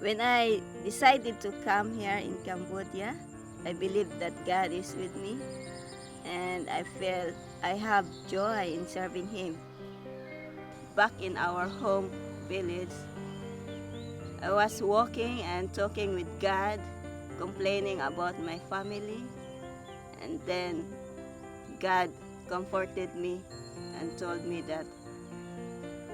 When I decided to come here in Cambodia, I believe that God is with me, and I felt I have joy in serving Him. Back in our home village, I was walking and talking with God, complaining about my family, and then God comforted me and told me that,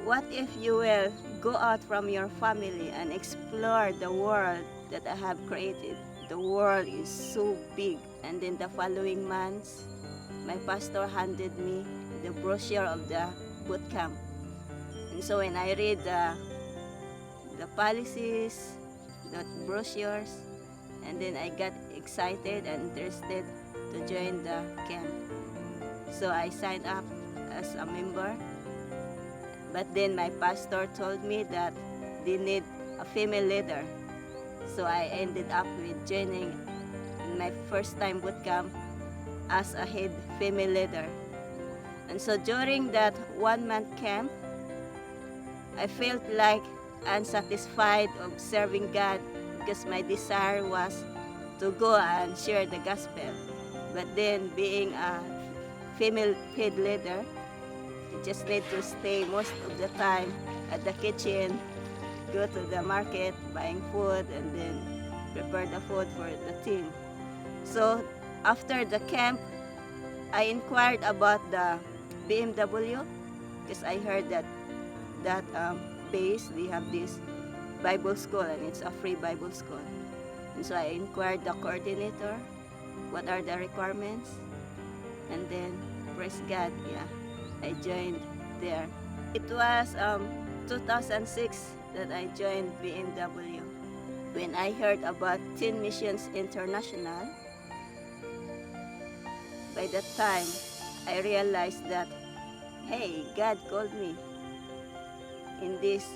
what if you will go out from your family and explore the world that I have created? The world is so big. And then the following months, my pastor handed me the brochure of the boot camp. And so when I read the policies, the brochures, and then I got excited and interested to join the camp. So I signed up as a member. But then my pastor told me that they need a female leader. So I ended up with joining my first time boot camp as a head female leader. And so during that 1 month camp, I felt like unsatisfied of serving God because my desire was to go and share the gospel. But then being a female head leader, you just need to stay most of the time at the kitchen, go to the market, buying food, and then prepare the food for the team. So after the camp, I inquired about the BMW because I heard that base, they have this Bible school and it's a free Bible school. And so I inquired the coordinator, what are the requirements, and then praise God, yeah, I joined there. It was 2006 that I joined BMW. When I heard about Teen Missions International, by that time, I realized that, hey, God called me in this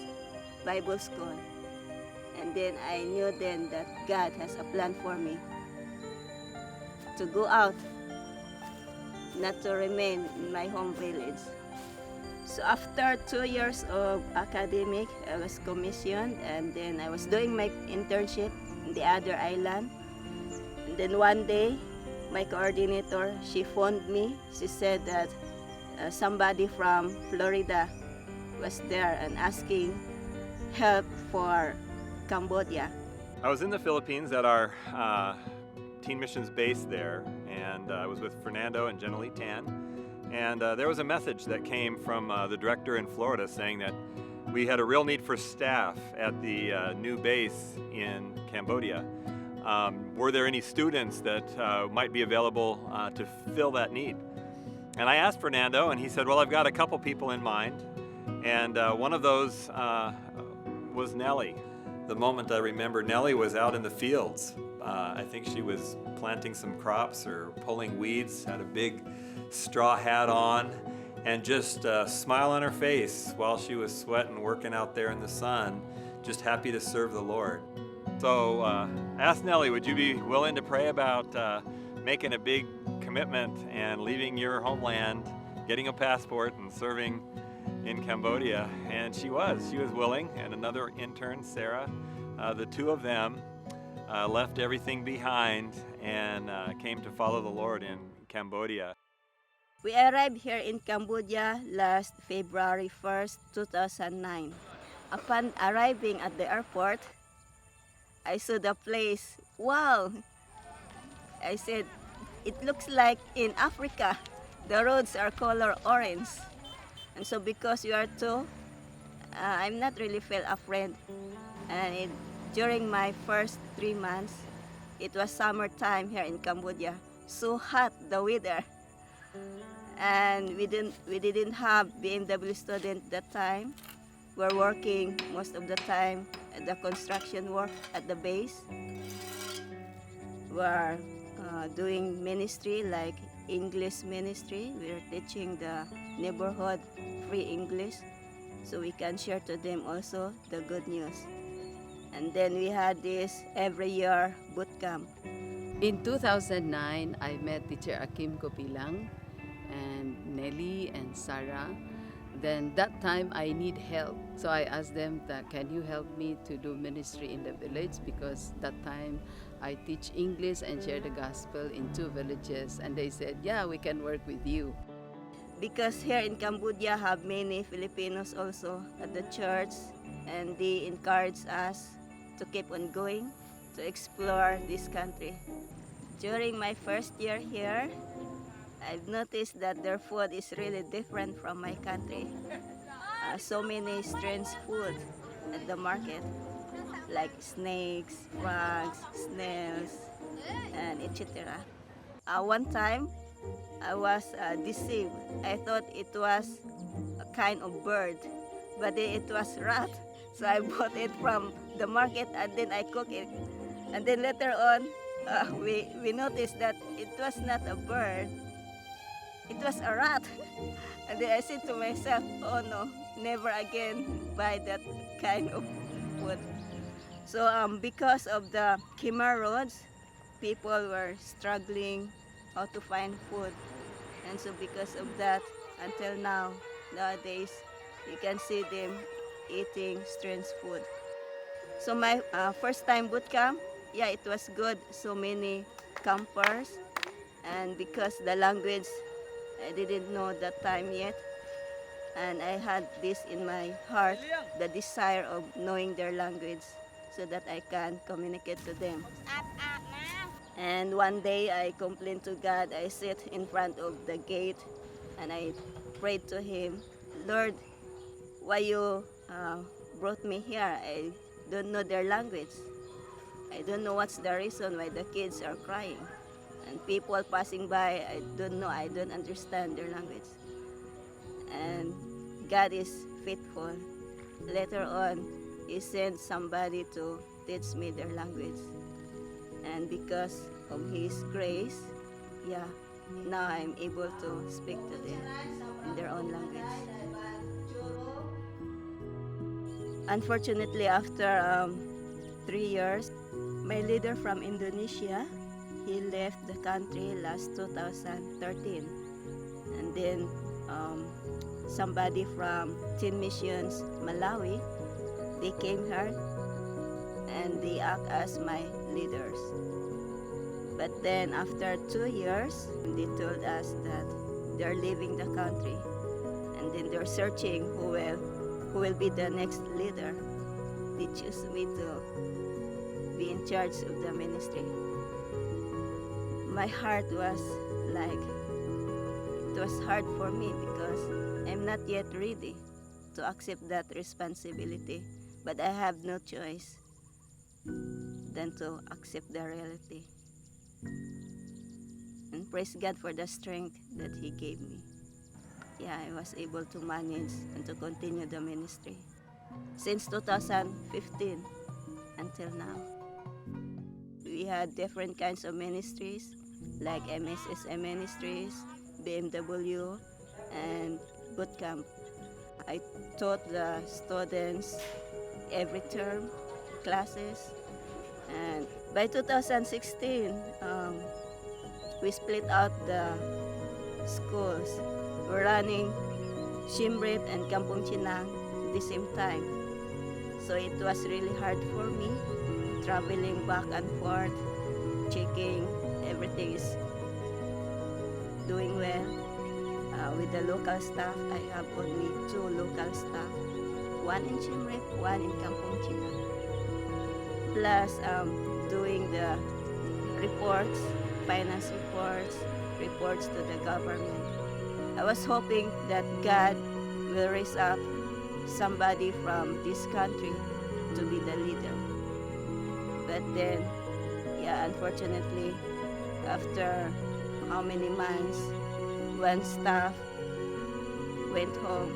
Bible school. And then I knew then that God has a plan for me to go out, not to remain in my home village. So after 2 years of academic, I was commissioned, and then I was doing my internship in the other island. And then one day, my coordinator, she phoned me. She said that somebody from Florida was there and asking help for Cambodia. I was in the Philippines at our Teen Missions base there, and I was with Fernando and Jenny Tan. And there was a message that came from the director in Florida saying that we had a real need for staff at the new base in Cambodia. Were there any students that might be available to fill that need? And I asked Fernando, and he said, well, I've got a couple people in mind. And one of those was Nelly. The moment I remember, Nelly was out in the fields. I think she was planting some crops or pulling weeds, had a big straw hat on, and just a smile on her face while she was sweating, working out there in the sun, just happy to serve the Lord. So I asked Nelly, would you be willing to pray about making a big commitment and leaving your homeland, getting a passport and serving in Cambodia? And she was willing, and another intern, Sarah, the two of them left everything behind and came to follow the Lord in Cambodia. We arrived here in Cambodia last February 1st, 2009. Upon arriving at the airport, I saw the place. Wow! I said, it looks like in Africa. The roads are color orange. And so because you are two, I'm not really felt afraid. And during my first 3 months, it was summertime here in Cambodia. So hot, the weather. And we didn't have BMW student that time. We're working most of the time at the construction work at the base. We're doing ministry like English ministry. We're teaching the neighborhood free English so we can share to them also the good news. And then we had this every year boot camp. In 2009, I met teacher Akim Kopilang and Nelly and Sarah. then that time I need help. So I asked them that, can you help me to do ministry in the village? Because that time I teach English and share the gospel in 2 villages. And they said, yeah, we can work with you. Because here in Cambodia have many Filipinos also at the church, and they encourage us to keep on going to explore this country. During my first year here, I've noticed that their food is really different from my country. So many strange food at the market, like snakes, frogs, snails, and etc. One time, I was deceived. I thought it was a kind of bird, but it was rat. So I bought it from the market and then I cooked it. And then later on, we noticed that it was not a bird, it was a rat. And then I said to myself, oh no, never again buy that kind of food. So because of the Khmer roads, people were struggling how to find food. And so because of that, until now, nowadays, you can see them eating strange food. So my first time boot camp, yeah, it was good. So many campers. And because the language, I didn't know that time yet. And I had this in my heart, the desire of knowing their language so that I can communicate to them. And one day I complained to God. I sit in front of the gate and I prayed to Him, Lord, why you brought me here? I don't know their language. I don't know what's the reason why the kids are crying. And people passing by, I don't know, I don't understand their language. And God is faithful. Later on, He sent somebody to teach me their language. And because of His grace, yeah, now I'm able to speak to them in their own language. Unfortunately, after 3 years, my leader from Indonesia, he left the country last 2013. And then somebody from Teen Missions, Malawi, they came here and they act as my leaders. But then after 2 years, they told us that they're leaving the country. And then they're searching who will be the next leader. They choose me to be in charge of the ministry. My heart was like, it was hard for me because I'm not yet ready to accept that responsibility. But I have no choice than to accept the reality. And praise God for the strength that He gave me. Yeah, I was able to manage and to continue the ministry since 2015 until now. We had different kinds of ministries like MSSM ministries, BMW, and boot camp. I taught the students every term, classes, and by 2016, we split out the schools. We're running Siem Reap and Kampong Chinang at the same time. So it was really hard for me, traveling back and forth, checking everything is doing well. With the local staff, I have only 2 local staff, one in Siem Reap, one in Kampong Chinang. Plus doing the reports, finance reports to the government. I was hoping that God will raise up somebody from this country to be the leader. But then, yeah, unfortunately, after how many months, one staff went home,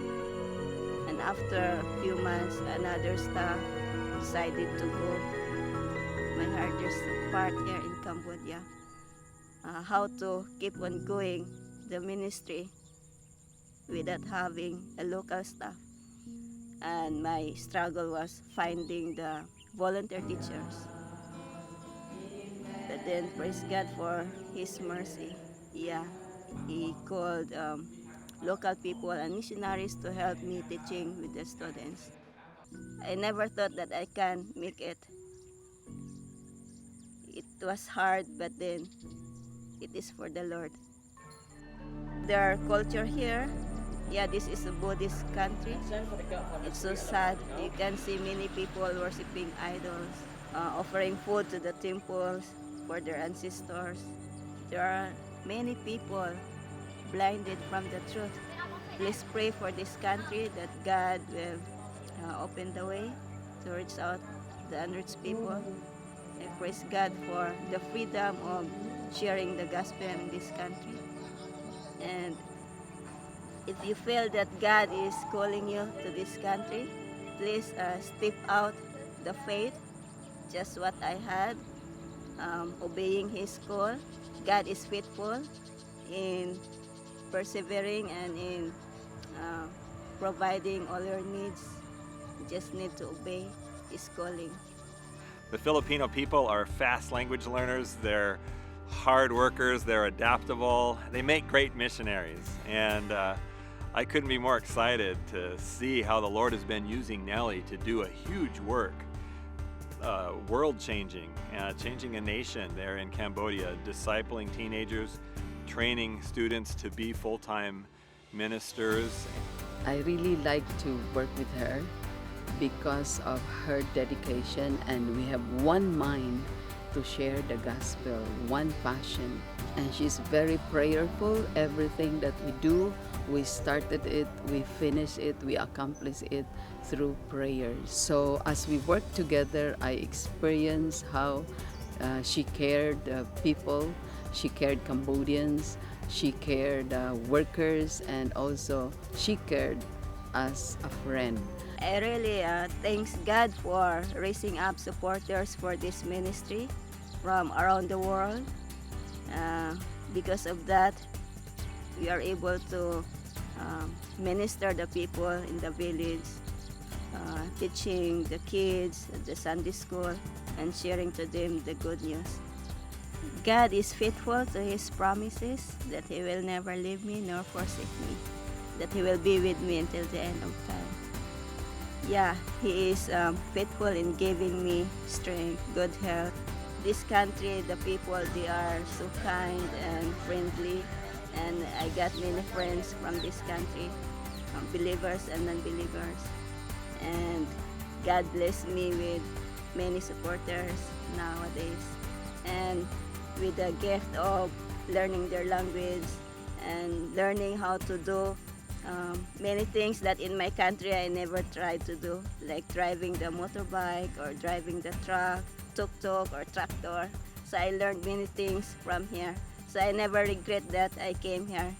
and after a few months, another staff decided to go. My hardest part here in Cambodia, how to keep on going the ministry without having a local staff. And my struggle was finding the volunteer teachers. But then praise God for His mercy. Yeah, He called local people and missionaries to help me teaching with the students. I never thought that I can make it. It was hard, but then it is for the Lord. Their culture here, yeah, this is a Buddhist country. It's so sad. You can see many people worshiping idols, offering food to the temples for their ancestors. There are many people blinded from the truth. Please pray for this country that God will open the way to reach out the unreached people. I praise God for the freedom of sharing the gospel in this country. And if you feel that God is calling you to this country, please step out the faith, just what I had, obeying His call. God is faithful in persevering and in providing all your needs. You just need to obey His calling. The Filipino people are fast language learners, they're hard workers, they're adaptable, they make great missionaries. And I couldn't be more excited to see how the Lord has been using Nelly to do a huge work, world-changing, changing a nation there in Cambodia, discipling teenagers, training students to be full-time ministers. I really like to work with her because of her dedication, and we have one mind to share the gospel, one passion. And she's very prayerful. Everything that we do, we started it, we finish it, we accomplish it through prayer. So as we work together, I experienced how she cared people, she cared Cambodians, she cared workers, and also she cared as a friend. I really thanks God for raising up supporters for this ministry from around the world. Because of that, we are able to minister the people in the village, teaching the kids at the Sunday school and sharing to them the good news. God is faithful to His promises that He will never leave me nor forsake me, that He will be with me until the end of time. Yeah, He is faithful in giving me strength, good health. This country, the people, they are so kind and friendly, and I got many friends from this country, believers and non-believers. And God bless me with many supporters nowadays, and with the gift of learning their language and learning how to do many things that in my country I never tried to do, like driving the motorbike or driving the truck, tuk-tuk or tractor. So I learned many things from here. So I never regret that I came here.